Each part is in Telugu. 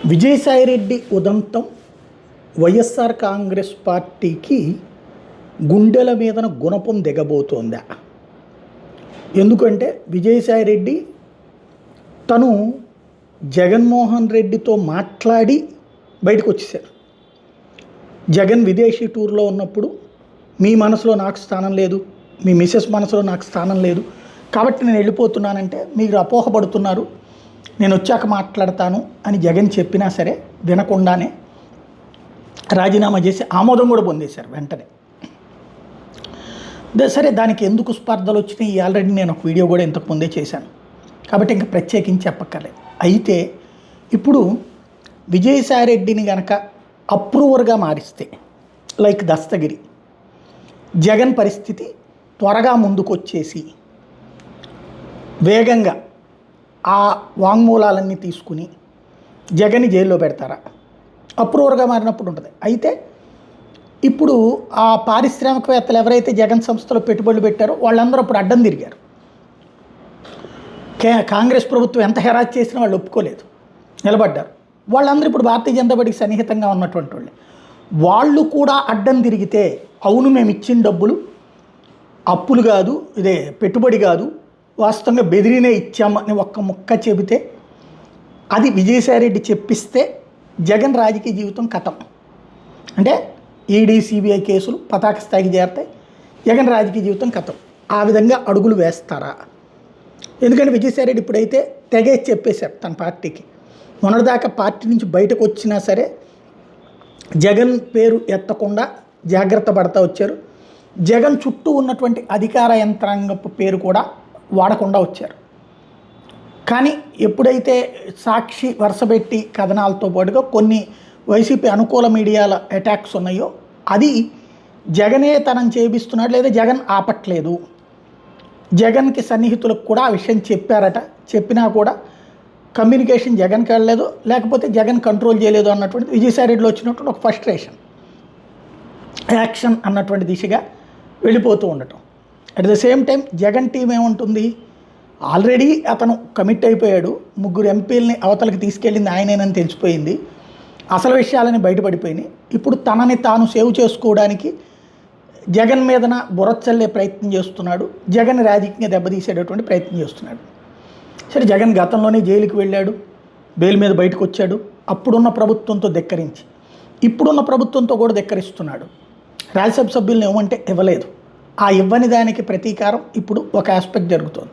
విజయసాయిరెడ్డి ఉదంతం వైఎస్ఆర్ కాంగ్రెస్ పార్టీకి గుండెల మీదన గుణపం దిగబోతోందా? ఎందుకంటే విజయసాయిరెడ్డి తను జగన్మోహన్ రెడ్డితో మాట్లాడి బయటకు వచ్చేసారు. జగన్ విదేశీ టూర్లో ఉన్నప్పుడు మీ మనసులో నాకు స్థానం లేదు, మీ మిసెస్ మనసులో నాకు స్థానం లేదు, కాబట్టి నేను వెళ్ళిపోతున్నానంటే మీరు అపోహపడుతున్నారు, నేను వచ్చాక మాట్లాడతాను అని జగన్ చెప్పినా సరే వినకుండానే రాజీనామా చేసి ఆమోదం కూడా పొందేశారు వెంటనే. సరే, దానికి ఎందుకు స్పర్ధలు వచ్చినాయి ఆల్రెడీ నేను ఒక వీడియో కూడా ఇంతకుముందే చేశాను, కాబట్టి ఇంకా ప్రత్యేకించి చెప్పక్కర్లేదు. అయితే ఇప్పుడు విజయసాయిరెడ్డిని గనక అప్రూవర్గా మారిస్తే లైక్ దస్తగిరి, జగన్ పరిస్థితి త్వరగా ముందుకొచ్చేసి వేగంగా ఆ వాంగ్మూలాలన్నీ తీసుకుని జగన్ని జైల్లో పెడతారా? అప్రూవర్గా మారినప్పుడు ఉంటుంది. అయితే ఇప్పుడు ఆ పారిశ్రామికవేత్తలు ఎవరైతే జగన్ సంస్థలో పెట్టుబడులు పెట్టారో వాళ్ళందరూ అప్పుడు అడ్డం తిరిగారు. కాంగ్రెస్ ప్రభుత్వం ఎంత హెరాజ్ చేసినా వాళ్ళు ఒప్పుకోలేదు, నిలబడ్డారు. వాళ్ళందరూ ఇప్పుడు భారతీయ జనతా పార్టీకి సన్నిహితంగా ఉన్నటువంటి వాళ్ళు కూడా అడ్డం తిరిగితే, అవును మేము ఇచ్చిన డబ్బులు అప్పులు కాదు, ఇదే పెట్టుబడి కాదు, వాస్తవంగా బెదిరినే ఇచ్చామని ఒక్క ముక్క చెబితే, అది విజయసాయిరెడ్డి చెప్పిస్తే జగన్ రాజకీయ జీవితం కథం. అంటే ఈడీ సిబిఐ కేసులు పతాక స్థాయికి చేరతాయి, జగన్ రాజకీయ జీవితం కథం. ఆ విధంగా అడుగులు వేస్తారా? ఎందుకంటే విజయసాయిరెడ్డి ఇప్పుడైతే తెగేసి చెప్పేశారు తన పార్టీకి. మొన్నటిదాకా పార్టీ నుంచి బయటకు వచ్చినా సరే జగన్ పేరు ఎత్తకుండా జాగ్రత్త పడతా వచ్చారు. జగన్ చుట్టూ ఉన్నటువంటి అధికార యంత్రాంగపు పేరు కూడా వాడకుండా వచ్చారు. కానీ ఎప్పుడైతే సాక్షి వరుసపెట్టి కథనాలతో పాటుగా కొన్ని వైసీపీ అనుకూల మీడియాల అటాక్స్ ఉన్నాయో, అది జగనే తనని చేపిస్తున్నాడు, లేదా జగన్ ఆపట్లేదు, జగన్కి సన్నిహితులకు కూడా ఆ విషయం చెప్పారట, చెప్పినా కూడా కమ్యూనికేషన్ జగన్కి వెళ్ళలేదు, లేకపోతే జగన్ కంట్రోల్ చేయలేదు అన్నటువంటి విజయసాయిరెడ్డిలో వచ్చినటువంటి ఒక ఫ్రస్ట్రేషన్, యాక్షన్ అన్నటువంటి దిశగా వెళ్ళిపోతూ ఉండటం. At the same time Jagan team ఏముంటుంది, ఆల్రెడీ అతను కమిట్ అయిపోయాడు, 3 ఎంపీలని అవతలకి తీసుకెళ్ళింది ఆయనేనని తెలిసిపోయింది, అసలు విషయాలని బయటపడిపోయినాయి. ఇప్పుడు తనని తాను సేవ్ చేసుకోవడానికి జగన్ మీదన బురచల్లే ప్రయత్నం చేస్తున్నాడు, జగన్ రాజకీయంగా దెబ్బతీసేటటువంటి ప్రయత్నం చేస్తున్నాడు. సరే, జగన్ గతంలోనే జైలుకి వెళ్ళాడు, బెయిల్ మీద బయటకు వచ్చాడు, అప్పుడున్న ప్రభుత్వంతో ధిక్కరించి, ఇప్పుడున్న ప్రభుత్వంతో కూడా ధిక్కరిస్తున్నాడు. రాజ్యసభ సభ్యులను ఇవ్వమంటే ఇవ్వలేదు, ఆ ఇవ్వని దానికి ప్రతీకారం ఇప్పుడు ఒక ఆస్పెక్ట్ జరుగుతుంది.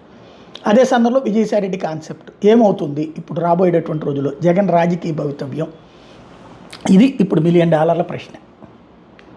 అదే సందర్భంలో విజయసాయిరెడ్డి కాన్సెప్ట్ ఏమవుతుంది ఇప్పుడు రాబోయేటటువంటి రోజుల్లో, జగన్ రాజకీయ భవితవ్యం, ఇది ఇప్పుడు $1 మిలియన్ ప్రశ్న.